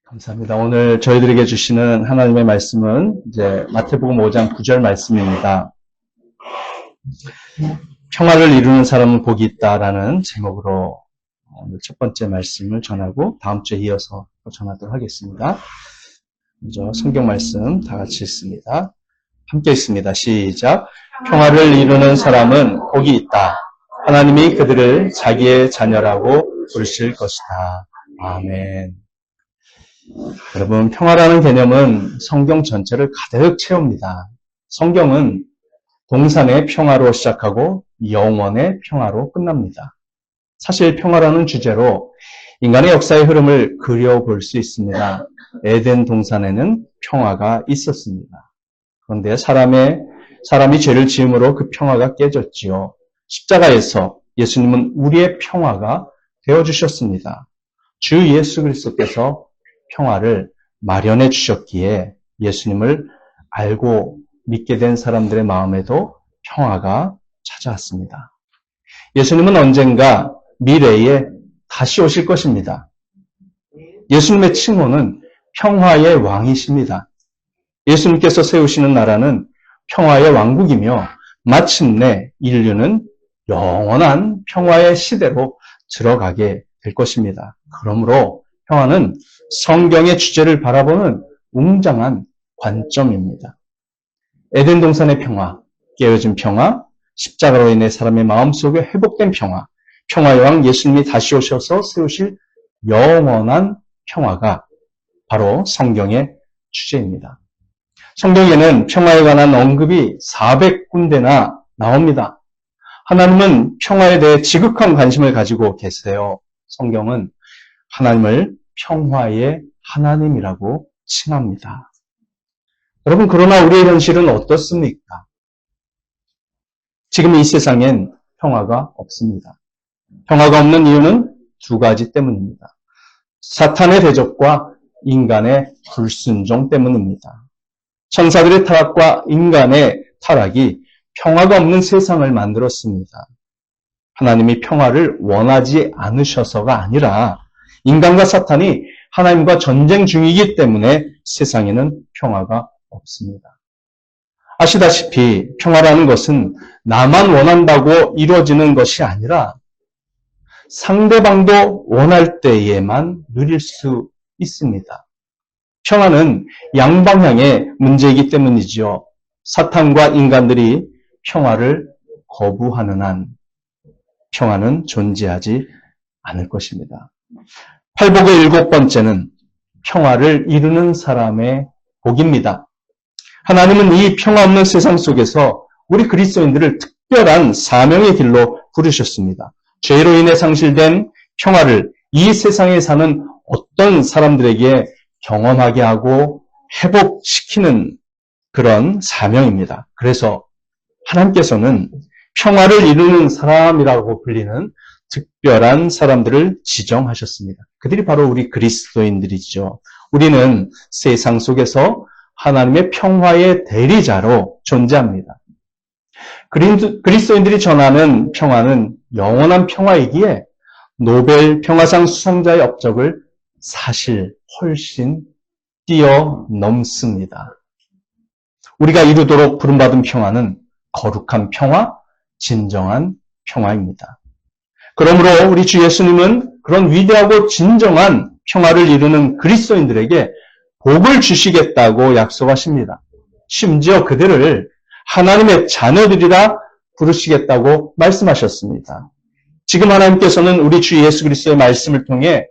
감사합니다. 오늘 저희들에게 주시는 하나님의 말씀은 이제 마태복음 5장 9절 말씀입니다. 평화를 이루는 사람은 복이 있다라는 제목으로 오늘 첫 번째 말씀을 전하고 다음 주에 이어서 전하도록 하겠습니다. 먼저 성경 말씀 다 같이 읽습니다. 함께 읽습니다. 시작. 평화를 이루는 사람은 복이 있다. 하나님이 그들을 자기의 자녀라고 부르실 것이다. 아멘. 여러분, 평화라는 개념은 성경 전체를 가득 채웁니다. 성경은 동산의 평화로 시작하고 영원의 평화로 끝납니다. 사실 평화라는 주제로 인간의 역사의 흐름을 그려볼 수 있습니다. 에덴 동산에는 평화가 있었습니다. 그런데 사람이 죄를 지음으로 그 평화가 깨졌지요. 십자가에서 예수님은 우리의 평화가 되어주셨습니다. 주 예수 그리스도께서 평화를 마련해 주셨기에 예수님을 알고 믿게 된 사람들의 마음에도 평화가 찾아왔습니다. 예수님은 언젠가 미래에 다시 오실 것입니다. 예수님의 칭호는 평화의 왕이십니다. 예수님께서 세우시는 나라는 평화의 왕국이며 마침내 인류는 영원한 평화의 시대로 들어가게 될 것입니다. 그러므로 평화는 성경의 주제를 바라보는 웅장한 관점입니다. 에덴 동산의 평화, 깨어진 평화, 십자가로 인해 사람의 마음속에 회복된 평화, 평화의 왕 예수님이 다시 오셔서 세우실 영원한 평화가 바로 성경의 주제입니다. 성경에는 평화에 관한 언급이 400군데나 나옵니다. 하나님은 평화에 대해 지극한 관심을 가지고 계세요. 성경은 하나님을 평화의 하나님이라고 칭합니다. 여러분, 그러나 우리의 현실은 어떻습니까? 지금 이 세상엔 평화가 없습니다. 평화가 없는 이유는 두 가지 때문입니다. 사탄의 대적과 인간의 불순종 때문입니다. 천사들의 타락과 인간의 타락이 평화가 없는 세상을 만들었습니다. 하나님이 평화를 원하지 않으셔서가 아니라 인간과 사탄이 하나님과 전쟁 중이기 때문에 세상에는 평화가 없습니다. 아시다시피 평화라는 것은 나만 원한다고 이루어지는 것이 아니라 상대방도 원할 때에만 누릴 수 있습니다. 평화는 양방향의 문제이기 때문이지요. 사탄과 인간들이 평화를 거부하는 한 평화는 존재하지 않을 것입니다. 팔복의 7번째는 평화를 이루는 사람의 복입니다. 하나님은 이 평화 없는 세상 속에서 우리 그리스도인들을 특별한 사명의 길로 부르셨습니다. 죄로 인해 상실된 평화를 이 세상에 사는 어떤 사람들에게 경험하게 하고 회복시키는 그런 사명입니다. 그래서 하나님께서는 평화를 이루는 사람이라고 불리는 특별한 사람들을 지정하셨습니다. 그들이 바로 우리 그리스도인들이죠. 우리는 세상 속에서 하나님의 평화의 대리자로 존재합니다. 그리스도인들이 전하는 평화는 영원한 평화이기에 노벨 평화상 수상자의 업적을 사실 훨씬 뛰어넘습니다. 우리가 이루도록 부름받은 평화는 거룩한 평화, 진정한 평화입니다. 그러므로 우리 주 예수님은 그런 위대하고 진정한 평화를 이루는 그리스도인들에게 복을 주시겠다고 약속하십니다. 심지어 그들을 하나님의 자녀들이라 부르시겠다고 말씀하셨습니다. 지금 하나님께서는 우리 주 예수 그리스도의 말씀을 통해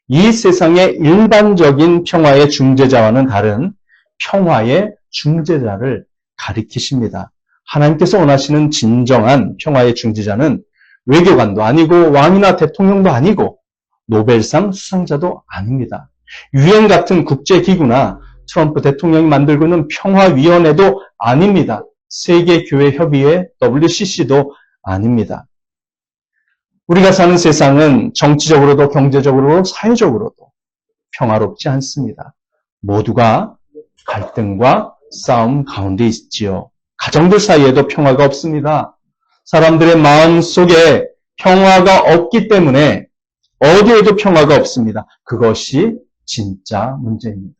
이 세상의 일반적인 평화의 중재자와는 다른 평화의 중재자를 가리키십니다. 하나님께서 원하시는 진정한 평화의 중재자는 외교관도 아니고 왕이나 대통령도 아니고 노벨상 수상자도 아닙니다. 유엔 같은 국제기구나 트럼프 대통령이 만들고 있는 평화위원회도 아닙니다. 세계교회협의회 WCC도 아닙니다. 우리가 사는 세상은 정치적으로도 경제적으로도 사회적으로도 평화롭지 않습니다. 모두가 갈등과 싸움 가운데 있지요. 가정들 사이에도 평화가 없습니다. 사람들의 마음 속에 평화가 없기 때문에 어디에도 평화가 없습니다. 그것이 진짜 문제입니다.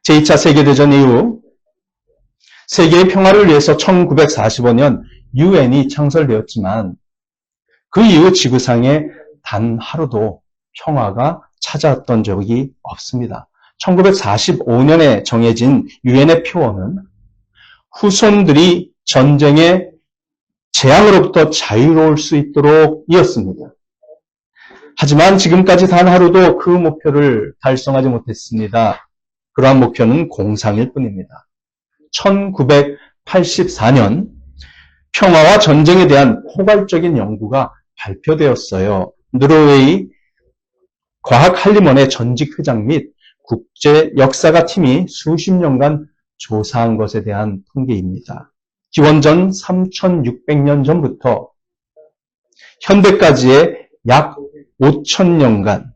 제2차 세계대전 이후 세계의 평화를 위해서 1945년 유엔이 창설되었지만 그 이후 지구상에 단 하루도 평화가 찾아왔던 적이 없습니다. 1945년에 정해진 유엔의 표어는 후손들이 전쟁의 재앙으로부터 자유로울 수 있도록 이었습니다. 하지만 지금까지 단 하루도 그 목표를 달성하지 못했습니다. 그러한 목표는 공상일 뿐입니다. 1984년 평화와 전쟁에 대한 포괄적인 연구가 발표되었어요. 노르웨이 과학한림원의 전직 회장 및 국제 역사가 팀이 수십 년간 조사한 것에 대한 통계입니다. 기원전 3600년 전부터 현대까지의 약 5600년간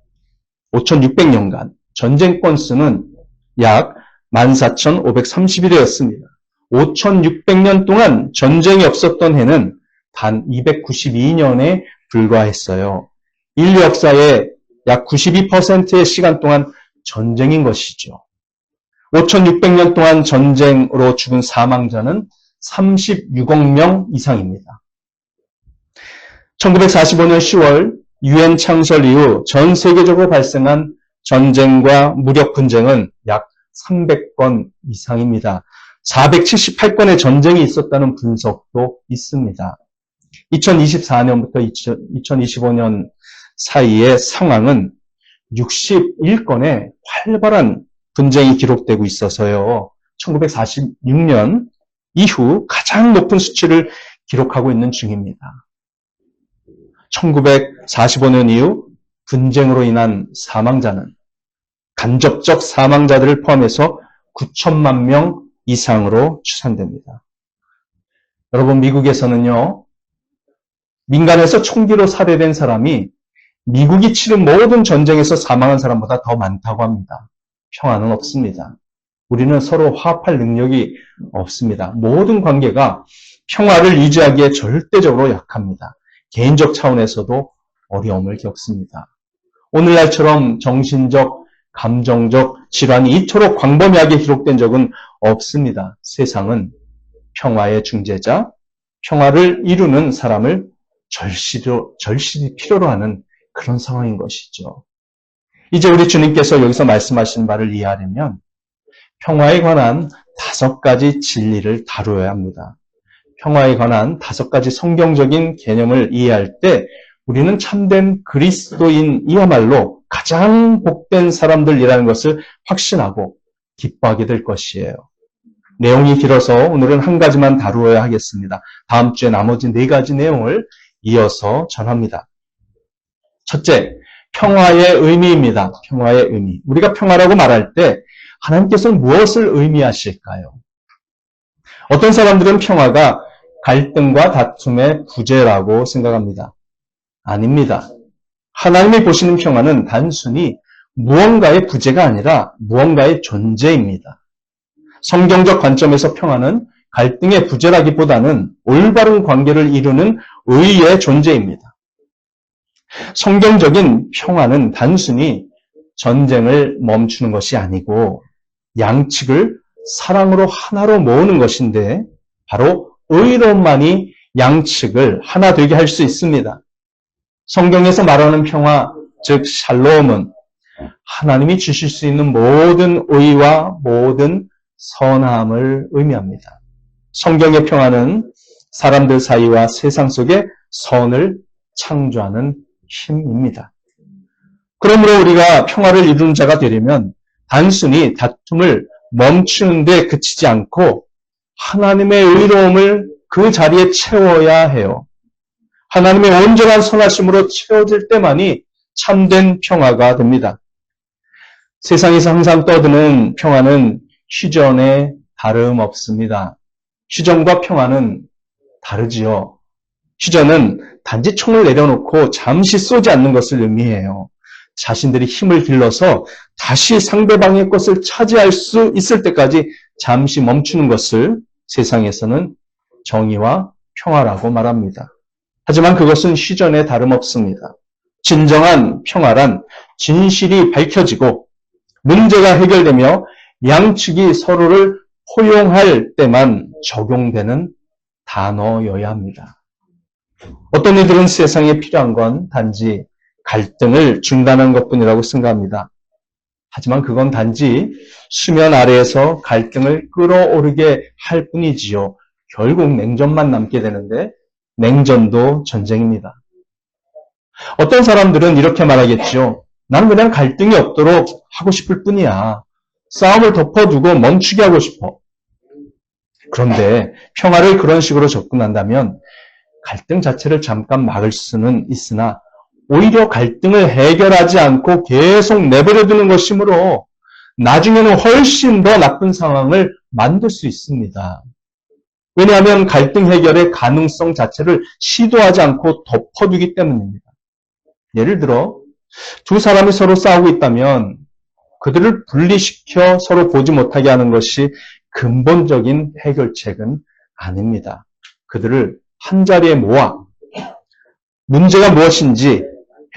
전쟁 건수는 약 14,531회였습니다. 5600년 동안 전쟁이 없었던 해는 단 292년에 불과했어요. 인류 역사의 약 92%의 시간 동안 전쟁인 것이죠. 5600년 동안 전쟁으로 죽은 사망자는 36억 명 이상입니다. 1945년 10월 유엔 창설 이후 전 세계적으로 발생한 전쟁과 무력 분쟁은 약 300건 이상입니다. 478건의 전쟁이 있었다는 분석도 있습니다. 2024년부터 2025년 사이의 상황은 61건의 활발한 분쟁이 기록되고 있어서요. 1946년 이후 가장 높은 수치를 기록하고 있는 중입니다. 1945년 이후 분쟁으로 인한 사망자는 간접적 사망자들을 포함해서 9천만 명 이상으로 추산됩니다. 여러분, 미국에서는요, 민간에서 총기로 살해된 사람이 미국이 치른 모든 전쟁에서 사망한 사람보다 더 많다고 합니다. 평화는 없습니다. 우리는 서로 화합할 능력이 없습니다. 모든 관계가 평화를 유지하기에 절대적으로 약합니다. 개인적 차원에서도 어려움을 겪습니다. 오늘날처럼 정신적, 감정적 질환이 이토록 광범위하게 기록된 적은 없습니다. 세상은 평화의 중재자, 평화를 이루는 사람을 절실히 필요로 하는 그런 상황인 것이죠. 이제 우리 주님께서 여기서 말씀하신 바를 이해하려면 평화에 관한 5가지 진리를 다루어야 합니다. 평화에 관한 5가지 성경적인 개념을 이해할 때 우리는 참된 그리스도인이야말로 가장 복된 사람들이라는 것을 확신하고 기뻐하게 될 것이에요. 내용이 길어서 오늘은 한 가지만 다루어야 하겠습니다. 다음 주에 나머지 4가지 내용을 이어서 전합니다. 첫째, 평화의 의미입니다. 평화의 의미. 우리가 평화라고 말할 때 하나님께서는 무엇을 의미하실까요? 어떤 사람들은 평화가 갈등과 다툼의 부재라고 생각합니다. 아닙니다. 하나님이 보시는 평화는 단순히 무언가의 부재가 아니라 무언가의 존재입니다. 성경적 관점에서 평화는 갈등의 부재라기보다는 올바른 관계를 이루는 의의 존재입니다. 성경적인 평화는 단순히 전쟁을 멈추는 것이 아니고 양측을 사랑으로 하나로 모으는 것인데 바로 의로만이 양측을 하나 되게 할 수 있습니다. 성경에서 말하는 평화, 즉 샬롬은 하나님이 주실 수 있는 모든 의와 모든 선함을 의미합니다. 성경의 평화는 사람들 사이와 세상 속에 선을 창조하는 힘입니다. 그러므로 우리가 평화를 이루는 자가 되려면 단순히 다툼을 멈추는 데 그치지 않고 하나님의 의로움을 그 자리에 채워야 해요. 하나님의 온전한 선하심으로 채워질 때만이 참된 평화가 됩니다. 세상에서 항상 떠드는 평화는 휴전에 다름없습니다. 휴전과 평화는 다르지요. 휴전은 단지 총을 내려놓고 잠시 쏘지 않는 것을 의미해요. 자신들이 힘을 길러서 다시 상대방의 것을 차지할 수 있을 때까지 잠시 멈추는 것을 세상에서는 정의와 평화라고 말합니다. 하지만 그것은 휴전에 다름없습니다. 진정한 평화란 진실이 밝혀지고 문제가 해결되며 양측이 서로를 포용할 때만 적용되는 단어여야 합니다. 어떤 이들은 세상에 필요한 건 단지 갈등을 중단하는 것뿐이라고 생각합니다. 하지만 그건 단지 수면 아래에서 갈등을 끌어오르게 할 뿐이지요. 결국 냉전만 남게 되는데 냉전도 전쟁입니다. 어떤 사람들은 이렇게 말하겠죠. 나는 그냥 갈등이 없도록 하고 싶을 뿐이야. 싸움을 덮어두고 멈추게 하고 싶어. 그런데 평화를 그런 식으로 접근한다면 갈등 자체를 잠깐 막을 수는 있으나 오히려 갈등을 해결하지 않고 계속 내버려 두는 것이므로 나중에는 훨씬 더 나쁜 상황을 만들 수 있습니다. 왜냐하면 갈등 해결의 가능성 자체를 시도하지 않고 덮어두기 때문입니다. 예를 들어 두 사람이 서로 싸우고 있다면 그들을 분리시켜 서로 보지 못하게 하는 것이 근본적인 해결책은 아닙니다. 그들을 한자리에 모아 문제가 무엇인지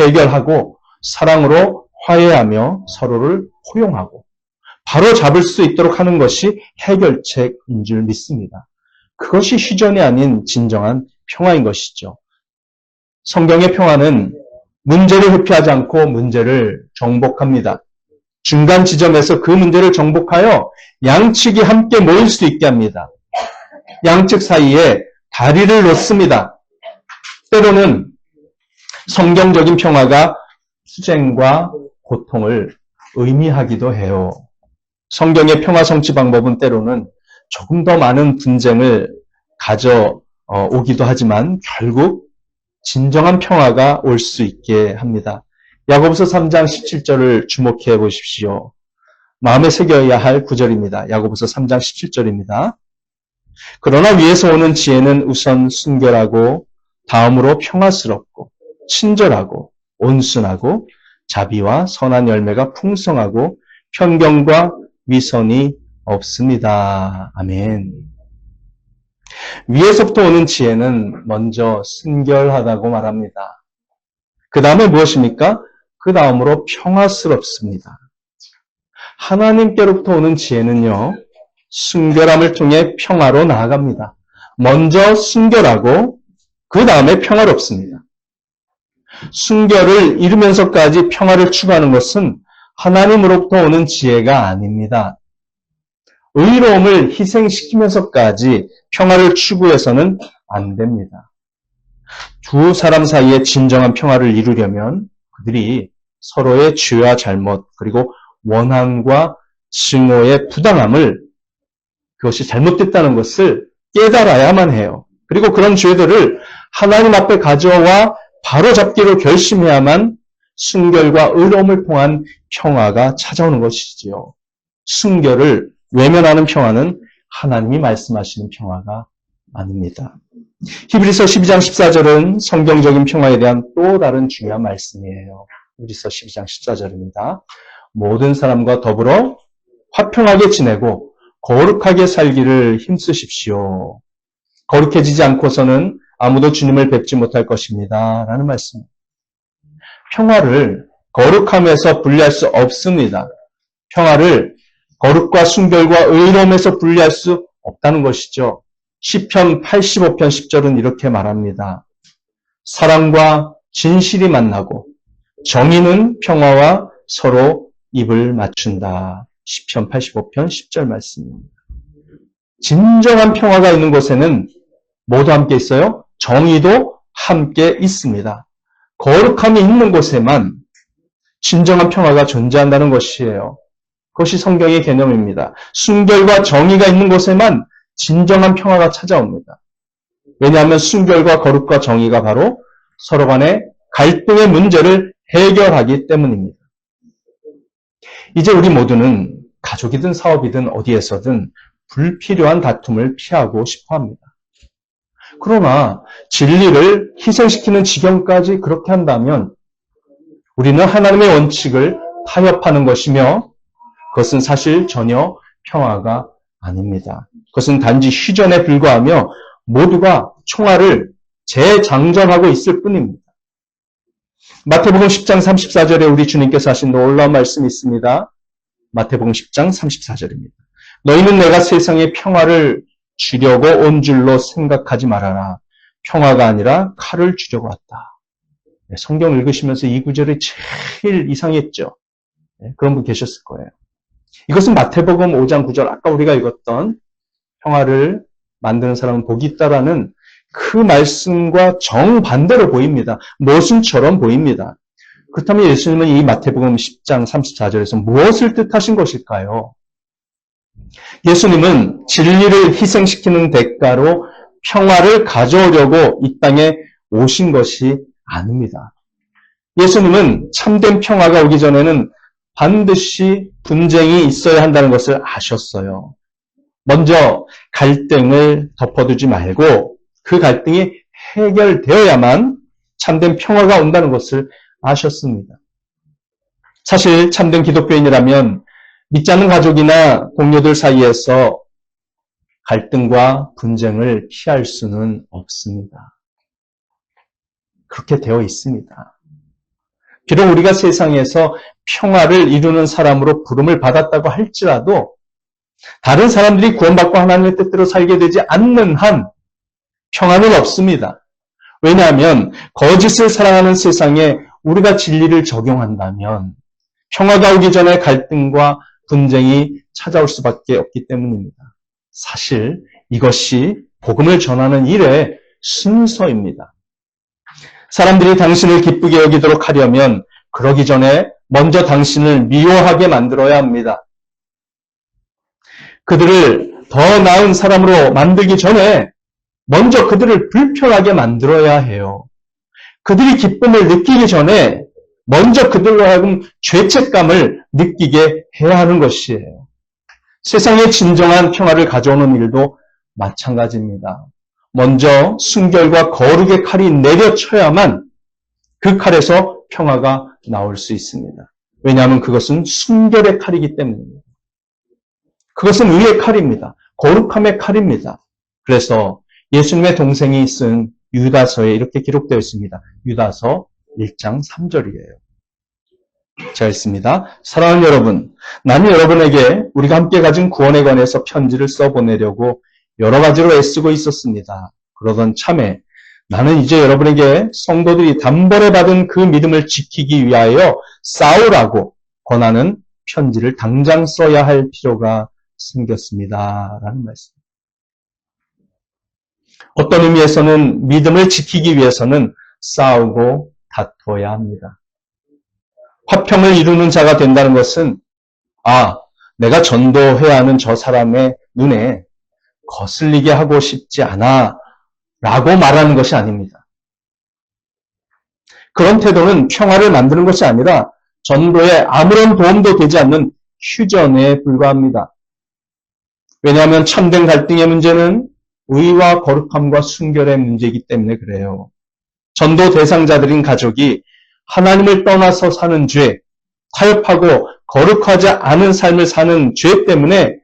해결하고 사랑으로 화해하며 서로를 포용하고 바로 잡을 수 있도록 하는 것이 해결책인 줄 믿습니다. 그것이 휴전이 아닌 진정한 평화인 것이죠. 성경의 평화는 문제를 회피하지 않고 문제를 정복합니다. 중간 지점에서 그 문제를 정복하여 양측이 함께 모일 수 있게 합니다. 양측 사이에 다리를 놓습니다. 때로는 성경적인 평화가 투쟁과 고통을 의미하기도 해요. 성경의 평화 성취 방법은 때로는 조금 더 많은 분쟁을 가져오기도 하지만 결국 진정한 평화가 올 수 있게 합니다. 야고보서 3장 17절을 주목해 보십시오. 마음에 새겨야 할 구절입니다. 야고보서 3장 17절입니다. 그러나 위에서 오는 지혜는 우선 순결하고 다음으로 평화스럽고 친절하고 온순하고 자비와 선한 열매가 풍성하고 편견과 위선이 없습니다. 아멘. 위에서부터 오는 지혜는 먼저 순결하다고 말합니다. 그 다음에 무엇입니까? 그 다음으로 평화스럽습니다. 하나님께로부터 오는 지혜는요, 순결함을 통해 평화로 나아갑니다. 먼저 순결하고 그 다음에 평화롭습니다. 순결을 이루면서까지 평화를 추구하는 것은 하나님으로부터 오는 지혜가 아닙니다. 의로움을 희생시키면서까지 평화를 추구해서는 안 됩니다. 두 사람 사이에 진정한 평화를 이루려면 그들이 서로의 죄와 잘못 그리고 원한과 증오의 부당함을 그것이 잘못됐다는 것을 깨달아야만 해요. 그리고 그런 죄들을 하나님 앞에 가져와 바로잡기로 결심해야만 순결과 의로움을 통한 평화가 찾아오는 것이지요. 순결을 외면하는 평화는 하나님이 말씀하시는 평화가 아닙니다. 히브리서 12장 14절은 성경적인 평화에 대한 또 다른 중요한 말씀이에요. 히브리서 12장 14절입니다. 모든 사람과 더불어 화평하게 지내고 거룩하게 살기를 힘쓰십시오. 거룩해지지 않고서는 아무도 주님을 뵙지 못할 것입니다. 라는 말씀. 평화를 거룩함에서 분리할 수 없습니다. 평화를 거룩과 순결과 의로움에서 분리할 수 없다는 것이죠. 시편 85편 10절은 이렇게 말합니다. 사랑과 진실이 만나고 정의는 평화와 서로 입을 맞춘다. 시편 85편 10절 말씀입니다. 진정한 평화가 있는 곳에는 모두 함께 있어요. 정의도 함께 있습니다. 거룩함이 있는 곳에만 진정한 평화가 존재한다는 것이에요. 그것이 성경의 개념입니다. 순결과 정의가 있는 곳에만 진정한 평화가 찾아옵니다. 왜냐하면 순결과 거룩과 정의가 바로 서로 간의 갈등의 문제를 해결하기 때문입니다. 이제 우리 모두는 가족이든 사업이든 어디에서든 불필요한 다툼을 피하고 싶어 합니다. 그러나 진리를 희생시키는 지경까지 그렇게 한다면 우리는 하나님의 원칙을 타협하는 것이며 그것은 사실 전혀 평화가 아닙니다. 그것은 단지 휴전에 불과하며 모두가 총알을 재장전하고 있을 뿐입니다. 마태복음 10장 34절에 우리 주님께서 하신 놀라운 말씀이 있습니다. 마태복음 10장 34절입니다. 너희는 내가 세상에 평화를 주려고 온 줄로 생각하지 말아라. 평화가 아니라 칼을 주려고 왔다. 성경 읽으시면서 이 구절이 제일 이상했죠. 그런 분 계셨을 거예요. 이것은 마태복음 5장 9절 아까 우리가 읽었던 평화를 만드는 사람은 복이 있다라는 그 말씀과 정반대로 보입니다. 모순처럼 보입니다. 그렇다면 예수님은 이 마태복음 10장 34절에서 무엇을 뜻하신 것일까요? 예수님은 진리를 희생시키는 대가로 평화를 가져오려고 이 땅에 오신 것이 아닙니다. 예수님은 참된 평화가 오기 전에는 반드시 분쟁이 있어야 한다는 것을 아셨어요. 먼저 갈등을 덮어두지 말고 그 갈등이 해결되어야만 참된 평화가 온다는 것을 아셨습니다. 사실 참된 기독교인이라면 믿지 않는 가족이나 동료들 사이에서 갈등과 분쟁을 피할 수는 없습니다. 그렇게 되어 있습니다. 비록 우리가 세상에서 평화를 이루는 사람으로 부름을 받았다고 할지라도 다른 사람들이 구원받고 하나님의 뜻대로 살게 되지 않는 한 평화는 없습니다. 왜냐하면 거짓을 사랑하는 세상에 우리가 진리를 적용한다면 평화가 오기 전에 갈등과 분쟁이 찾아올 수밖에 없기 때문입니다. 사실 이것이 복음을 전하는 일의 순서입니다. 사람들이 당신을 기쁘게 여기도록 하려면 그러기 전에 먼저 당신을 미워하게 만들어야 합니다. 그들을 더 나은 사람으로 만들기 전에 먼저 그들을 불편하게 만들어야 해요. 그들이 기쁨을 느끼기 전에 먼저 그들로 하여금 죄책감을 느끼게 해야 하는 것이에요. 세상의 진정한 평화를 가져오는 일도 마찬가지입니다. 먼저 순결과 거룩의 칼이 내려쳐야만 그 칼에서 평화가 나올 수 있습니다. 왜냐하면 그것은 순결의 칼이기 때문입니다. 그것은 의의 칼입니다. 거룩함의 칼입니다. 그래서 예수님의 동생이 쓴 유다서에 이렇게 기록되어 있습니다. 유다서 1장 3절이에요. 제가 읽습니다. 사랑하는 여러분, 나는 여러분에게 우리가 함께 가진 구원에 관해서 편지를 써보내려고 여러 가지로 애쓰고 있었습니다. 그러던 참에 나는 이제 여러분에게 성도들이 단번에 받은 그 믿음을 지키기 위하여 싸우라고 권하는 편지를 당장 써야 할 필요가 생겼습니다. 라는 말씀. 어떤 의미에서는 믿음을 지키기 위해서는 싸우고 다퉈야 합니다. 화평을 이루는 자가 된다는 것은 내가 전도해야 하는 저 사람의 눈에 거슬리게 하고 싶지 않아 라고 말하는 것이 아닙니다. 그런 태도는 평화를 만드는 것이 아니라 전도에 아무런 도움도 되지 않는 휴전에 불과합니다. 왜냐하면 참된 갈등의 문제는 의와 거룩함과 순결의 문제이기 때문에 그래요. 전도 대상자들인 가족이 하나님을 떠나서 사는 죄, 타협하고 거룩하지 않은 삶을 사는 죄 때문에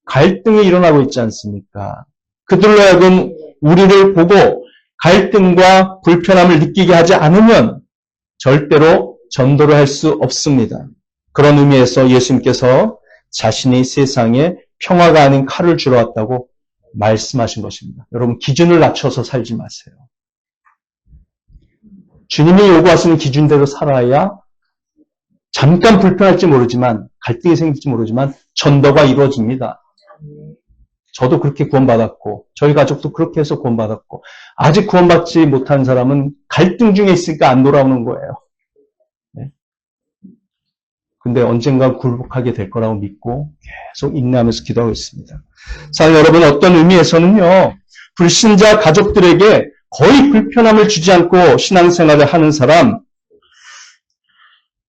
갈등이 일어나고 있지 않습니까? 그들로 하여금 우리를 보고 갈등과 불편함을 느끼게 하지 않으면 절대로 전도를 할 수 없습니다. 그런 의미에서 예수님께서 자신이 세상에 평화가 아닌 칼을 주러 왔다고 말씀하신 것입니다. 여러분, 기준을 낮춰서 살지 마세요. 주님이 요구하시는 기준대로 살아야 잠깐 불편할지 모르지만, 갈등이 생길지 모르지만 전도가 이루어집니다. 저도 그렇게 구원받았고 저희 가족도 그렇게 해서 구원받았고, 아직 구원받지 못한 사람은 갈등 중에 있으니까 안 돌아오는 거예요. 네. 근데 언젠가 굴복하게 될 거라고 믿고 계속 인내하면서 기도하고 있습니다. 사실 여러분, 어떤 의미에서는요, 불신자 가족들에게 거의 불편함을 주지 않고 신앙생활을 하는 사람,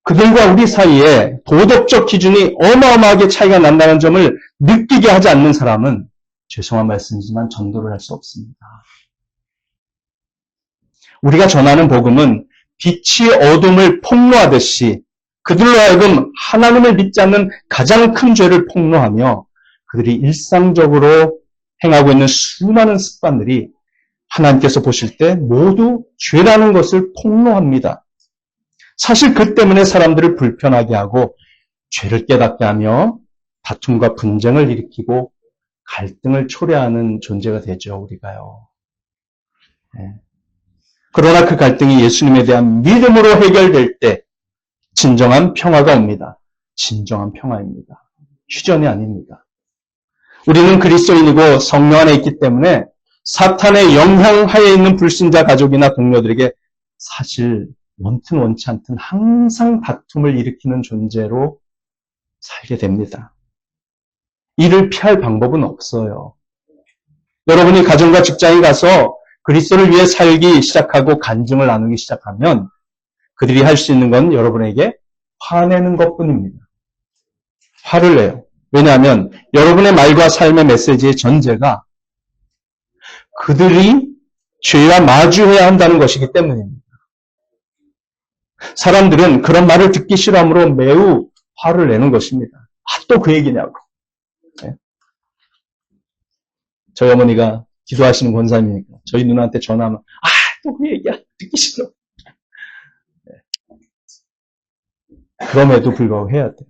그들과 우리 사이에 도덕적 기준이 어마어마하게 차이가 난다는 점을 느끼게 하지 않는 사람은 죄송한 말씀이지만 전도를 할 수 없습니다. 우리가 전하는 복음은 빛이 어둠을 폭로하듯이 그들로 하여금 하나님을 믿지 않는 가장 큰 죄를 폭로하며 그들이 일상적으로 행하고 있는 수많은 습관들이 하나님께서 보실 때 모두 죄라는 것을 폭로합니다. 사실 그 때문에 사람들을 불편하게 하고 죄를 깨닫게 하며 다툼과 분쟁을 일으키고 갈등을 초래하는 존재가 되죠, 우리가요. 네. 그러나 그 갈등이 예수님에 대한 믿음으로 해결될 때 진정한 평화가 옵니다. 진정한 평화입니다. 휴전이 아닙니다. 우리는 그리스도인이고 성령 안에 있기 때문에 사탄의 영향하에 있는 불신자 가족이나 동료들에게 사실 원튼 원치 않든 항상 다툼을 일으키는 존재로 살게 됩니다. 이를 피할 방법은 없어요. 여러분이 가정과 직장에 가서 그리스도를 위해 살기 시작하고 간증을 나누기 시작하면 그들이 할 수 있는 건 여러분에게 화내는 것뿐입니다. 화를 내요. 왜냐하면 여러분의 말과 삶의 메시지의 전제가 그들이 죄와 마주해야 한다는 것이기 때문입니다. 사람들은 그런 말을 듣기 싫어하므로 매우 화를 내는 것입니다. 또 그 얘기냐고. 네. 저희 어머니가 기도하시는 권사님이니까 저희 누나한테 전화하면 또 그 얘기야. 듣기 싫어. 네. 그럼에도 불구하고 해야 돼요.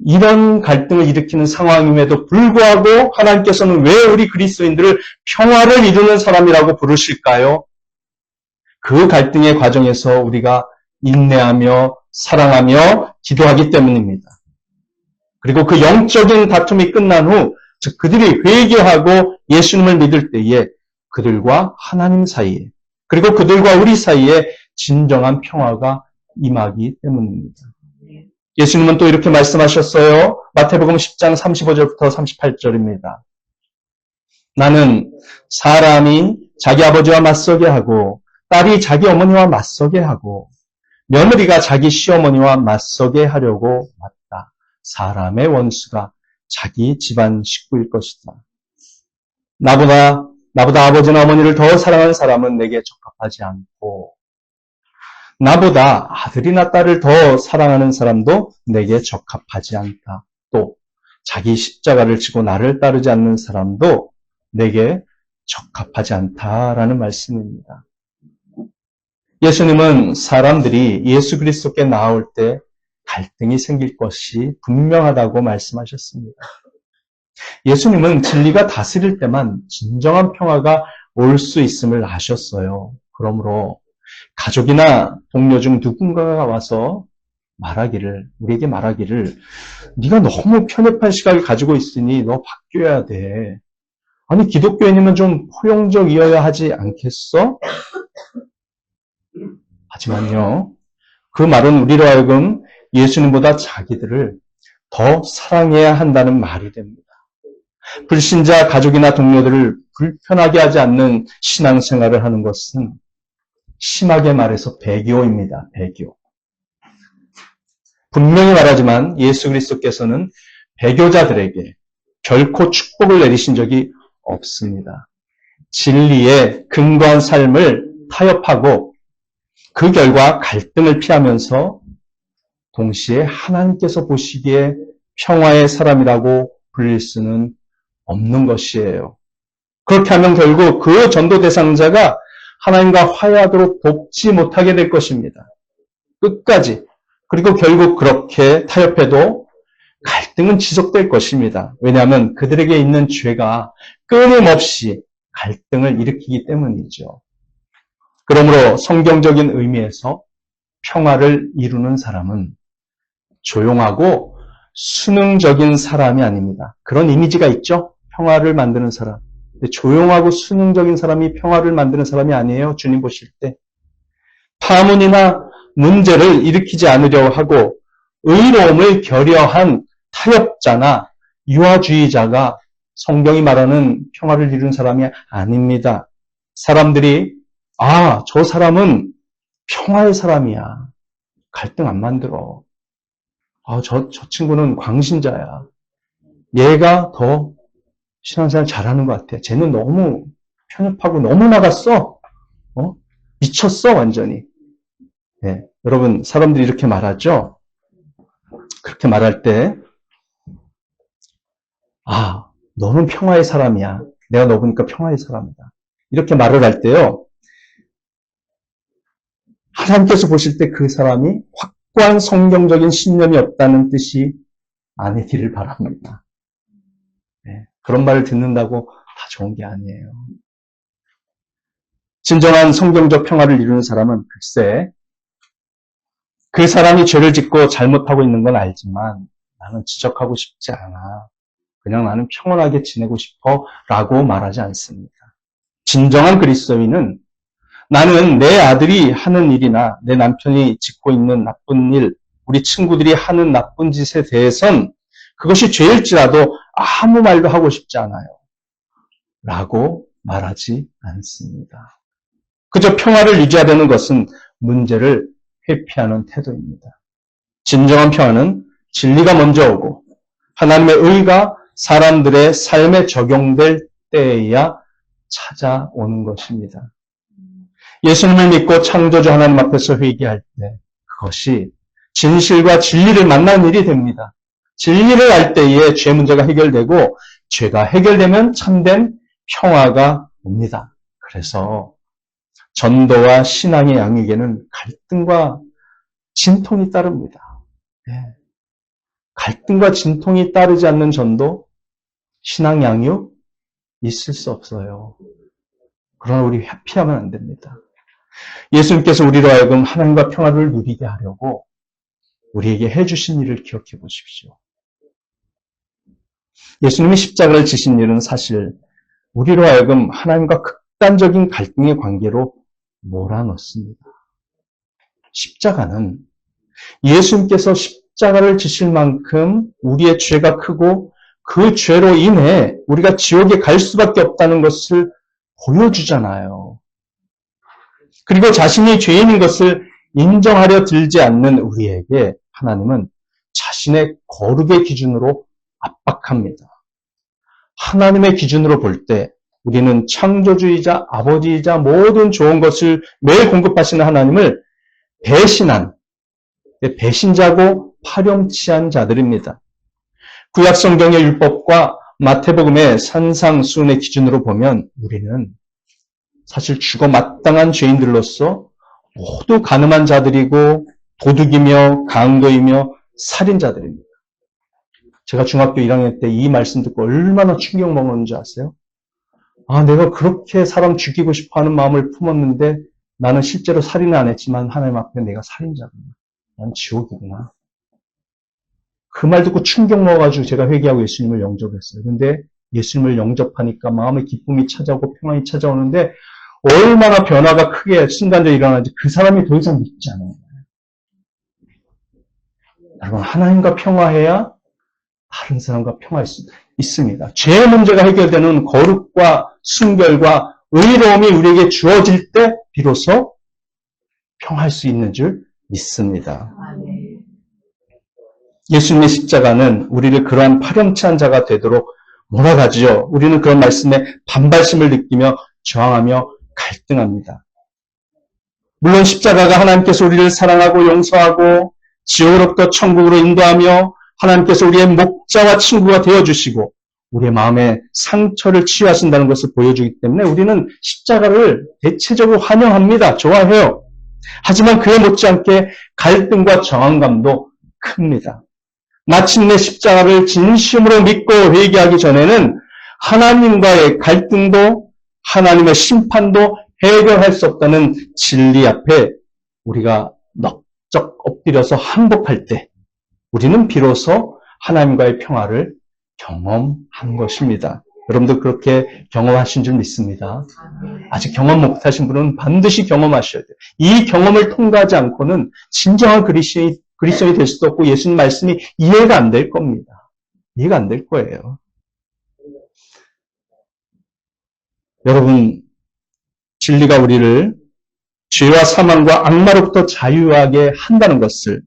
이런 갈등을 일으키는 상황임에도 불구하고 하나님께서는 왜 우리 그리스도인들을 평화를 이루는 사람이라고 부르실까요? 그 갈등의 과정에서 우리가 인내하며 사랑하며 기도하기 때문입니다. 그리고 그 영적인 다툼이 끝난 후 즉 그들이 회개하고 예수님을 믿을 때에 그들과 하나님 사이에 그리고 그들과 우리 사이에 진정한 평화가 임하기 때문입니다. 예수님은 또 이렇게 말씀하셨어요. 마태복음 10장 35절부터 38절입니다. 나는 사람이 자기 아버지와 맞서게 하고 딸이 자기 어머니와 맞서게 하고 며느리가 자기 시어머니와 맞서게 하려고 왔다. 사람의 원수가 자기 집안 식구일 것이다. 나보다 아버지나 어머니를 더 사랑하는 사람은 내게 적합하지 않고 나보다 아들이나 딸을 더 사랑하는 사람도 내게 적합하지 않다. 또 자기 십자가를 지고 나를 따르지 않는 사람도 내게 적합하지 않다라는 말씀입니다. 예수님은 사람들이 예수 그리스도께 나올 때 갈등이 생길 것이 분명하다고 말씀하셨습니다. 예수님은 진리가 다스릴 때만 진정한 평화가 올 수 있음을 아셨어요. 그러므로 가족이나 동료 중 누군가가 와서 우리에게 말하기를 네가 너무 편협한 시각을 가지고 있으니 너 바뀌어야 돼. 아니 기독교인이면 좀 포용적이어야 하지 않겠어? 하지만요. 그 말은 우리로 하여금 예수님보다 자기들을 더 사랑해야 한다는 말이 됩니다. 불신자 가족이나 동료들을 불편하게 하지 않는 신앙생활을 하는 것은 심하게 말해서 배교입니다. 배교. 분명히 말하지만 예수 그리스도께서는 배교자들에게 결코 축복을 내리신 적이 없습니다. 진리에 근거한 삶을 타협하고 그 결과 갈등을 피하면서 동시에 하나님께서 보시기에 평화의 사람이라고 불릴 수는 없는 것이에요. 그렇게 하면 결국 그 전도 대상자가 하나님과 화해하도록 돕지 못하게 될 것입니다. 끝까지. 그리고 결국 그렇게 타협해도 갈등은 지속될 것입니다. 왜냐하면 그들에게 있는 죄가 끊임없이 갈등을 일으키기 때문이죠. 그러므로 성경적인 의미에서 평화를 이루는 사람은 조용하고 수능적인 사람이 아닙니다. 그런 이미지가 있죠? 평화를 만드는 사람. 근데 조용하고 수능적인 사람이 평화를 만드는 사람이 아니에요. 주님 보실 때. 파문이나 문제를 일으키지 않으려 하고 의로움을 결여한 타협자나 유아주의자가 성경이 말하는 평화를 이루는 사람이 아닙니다. 사람들이 저 사람은 평화의 사람이야. 갈등 안 만들어. 저 친구는 광신자야. 얘가 더 신앙생활 잘하는 것 같아. 쟤는 너무 편협하고 너무 나갔어. 미쳤어, 완전히. 네, 여러분, 사람들이 이렇게 말하죠? 그렇게 말할 때, 너는 평화의 사람이야. 내가 너 보니까 평화의 사람이다. 이렇게 말을 할 때요, 하나님께서 보실 때 그 사람이 확고한 성경적인 신념이 없다는 뜻이 아니기를 바랍니다. 네, 그런 말을 듣는다고 다 좋은 게 아니에요. 진정한 성경적 평화를 이루는 사람은 글쎄 그 사람이 죄를 짓고 잘못하고 있는 건 알지만 나는 지적하고 싶지 않아. 그냥 나는 평온하게 지내고 싶어 라고 말하지 않습니다. 진정한 그리스도인은 나는 내 아들이 하는 일이나 내 남편이 짓고 있는 나쁜 일, 우리 친구들이 하는 나쁜 짓에 대해선 그것이 죄일지라도 아무 말도 하고 싶지 않아요. 라고 말하지 않습니다. 그저 평화를 유지하려는 것은 문제를 회피하는 태도입니다. 진정한 평화는 진리가 먼저 오고 하나님의 의가 사람들의 삶에 적용될 때에야 찾아오는 것입니다. 예수님을 믿고 창조주 하나님 앞에서 회개할 때 그것이 진실과 진리를 만나는 일이 됩니다. 진리를 알 때에 죄 문제가 해결되고 죄가 해결되면 참된 평화가 옵니다. 그래서 전도와 신앙의 양육에는 갈등과 진통이 따릅니다. 네. 갈등과 진통이 따르지 않는 전도, 신앙 양육 있을 수 없어요. 그러나 우리 회피하면 안 됩니다. 예수님께서 우리로 하여금 하나님과 평화를 누리게 하려고 우리에게 해주신 일을 기억해 보십시오. 예수님이 십자가를 지신 일은 사실 우리로 하여금 하나님과 극단적인 갈등의 관계로 몰아넣습니다. 십자가는 예수님께서 십자가를 지실 만큼 우리의 죄가 크고 그 죄로 인해 우리가 지옥에 갈 수밖에 없다는 것을 보여주잖아요. 그리고 자신이 죄인인 것을 인정하려 들지 않는 우리에게 하나님은 자신의 거룩의 기준으로 압박합니다. 하나님의 기준으로 볼 때 우리는 창조주이자 아버지이자 모든 좋은 것을 매일 공급하시는 하나님을 배신한, 배신자고 파렴치한 자들입니다. 구약성경의 율법과 마태복음의 산상수훈의 기준으로 보면 우리는 사실 죽어 마땅한 죄인들로서 모두 가늠한 자들이고 도둑이며 강도이며 살인자들입니다. 제가 중학교 1학년 때 이 말씀 듣고 얼마나 충격 먹었는지 아세요? 아, 내가 그렇게 사람 죽이고 싶어하는 마음을 품었는데 나는 실제로 살인은 안 했지만 하나님 앞에 내가 살인자구나. 난 지옥이구나. 그 말 듣고 충격 먹어가지고 제가 회개하고 예수님을 영접했어요. 근데 예수님을 영접하니까 마음의 기쁨이 찾아오고 평안이 찾아오는데 얼마나 변화가 크게 순간적으로 일어나는지 그 사람이 더 이상 믿지 않아요. 여러분, 하나님과 평화해야 다른 사람과 평화할 수 있습니다. 죄의 문제가 해결되는 거룩과 순결과 의로움이 우리에게 주어질 때 비로소 평화할 수 있는 줄 믿습니다. 예수님의 십자가는 우리를 그러한 파렴치한 자가 되도록 몰아가지요. 우리는 그런 말씀에 반발심을 느끼며 저항하며 갈등합니다. 물론 십자가가 하나님께서 우리를 사랑하고 용서하고 지옥으로부터 천국으로 인도하며 하나님께서 우리의 목자와 친구가 되어주시고 우리의 마음에 상처를 치유하신다는 것을 보여주기 때문에 우리는 십자가를 대체적으로 환영합니다. 좋아해요. 하지만 그에 못지않게 갈등과 저항감도 큽니다. 마침내 십자가를 진심으로 믿고 회개하기 전에는 하나님과의 갈등도 하나님의 심판도 해결할 수 없다는 진리 앞에 우리가 넉적 엎드려서 항복할 때 우리는 비로소 하나님과의 평화를 경험한 것입니다. 여러분도 그렇게 경험하신 줄 믿습니다. 아직 경험 못하신 분은 반드시 경험하셔야 돼요. 이 경험을 통과하지 않고는 진정한 그리스도인이 될 수도 없고 예수님 말씀이 이해가 안 될 겁니다. 이해가 안 될 거예요. 여러분, 진리가 우리를 죄와 사망과 악마로부터 자유하게 한다는 것을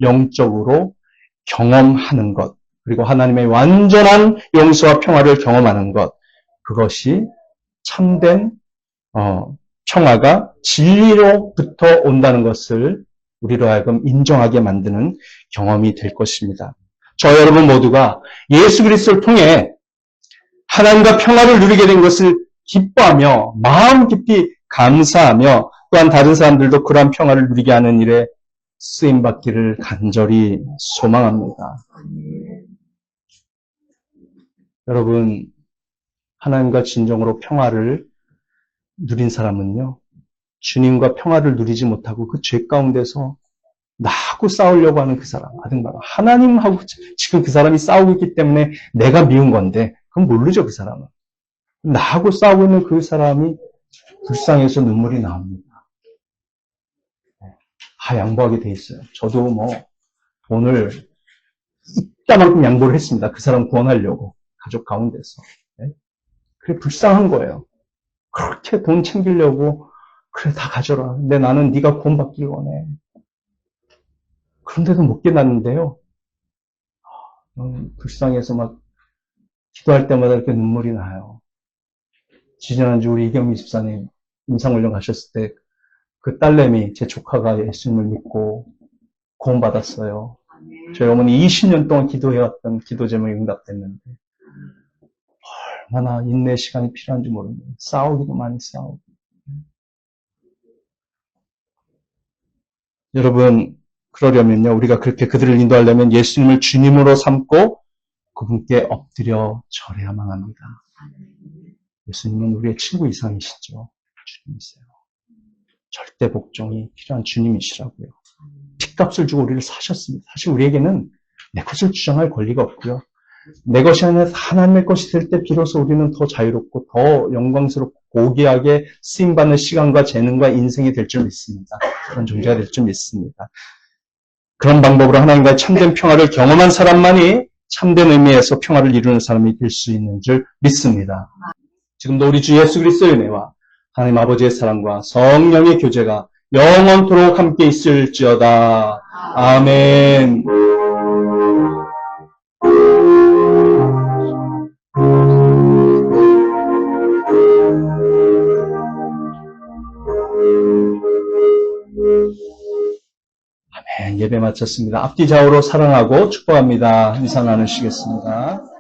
영적으로 경험하는 것, 그리고 하나님의 완전한 용서와 평화를 경험하는 것, 그것이 참된 평화가 진리로부터 온다는 것을 우리로 하여금 인정하게 만드는 경험이 될 것입니다. 저 여러분 모두가 예수 그리스도를 통해 하나님과 평화를 누리게 된 것을 기뻐하며 마음 깊이 감사하며 또한 다른 사람들도 그러한 평화를 누리게 하는 일에 쓰임받기를 간절히 소망합니다. 여러분, 하나님과 진정으로 평화를 누린 사람은요, 주님과 평화를 누리지 못하고 그 죄 가운데서 나하고 싸우려고 하는 그 사람, 하나님하고 지금 그 사람이 싸우고 있기 때문에 내가 미운 건데, 그건 모르죠, 그 사람은. 나하고 싸우고 있는 그 사람이 불쌍해서 눈물이 나옵니다. 다 양보하게 돼 있어요. 저도 돈을 이따만큼 양보를 했습니다. 그 사람 구원하려고. 가족 가운데서. 그래, 불쌍한 거예요. 그렇게 돈 챙기려고, 그래, 다 가져라. 근데 나는 네가 구원받길 원해. 그런데도 못 깨닫는데요. 불쌍해서 막 기도할 때마다 이렇게 눈물이 나요. 지난주 우리 이경미 집사님 임상훈련 가셨을 때 그 딸내미, 제 조카가 예수님을 믿고 구원받았어요. 저희 어머니 20년 동안 기도해왔던 기도 제목이 응답됐는데 얼마나 인내 시간이 필요한지 모릅니다. 싸우기도 많이 싸우고. 여러분, 그러려면요, 우리가 그렇게 그들을 인도하려면 예수님을 주님으로 삼고 그분께 엎드려 절해야만 합니다. 예수님은 우리의 친구 이상이시죠. 주님이세요. 절대 복종이 필요한 주님이시라고요. 핏값을 주고 우리를 사셨습니다. 사실 우리에게는 내 것을 주장할 권리가 없고요. 내 것이 아니라 하나님의 것이 될 때 비로소 우리는 더 자유롭고 더 영광스럽고 고귀하게 쓰임받는 시간과 재능과 인생이 될 줄 믿습니다. 그런 존재가 될 줄 믿습니다. 그런 방법으로 하나님과의 참된 평화를 경험한 사람만이 참된 의미에서 평화를 이루는 사람이 될 수 있는 줄 믿습니다. 지금도 우리 주 예수 그리스도의 은혜와 하나님 아버지의 사랑과 성령의 교제가 영원토록 함께 있을지어다. 아멘. 아멘. 예배 마쳤습니다. 앞뒤 좌우로 사랑하고 축복합니다. 인사 나누시겠습니다.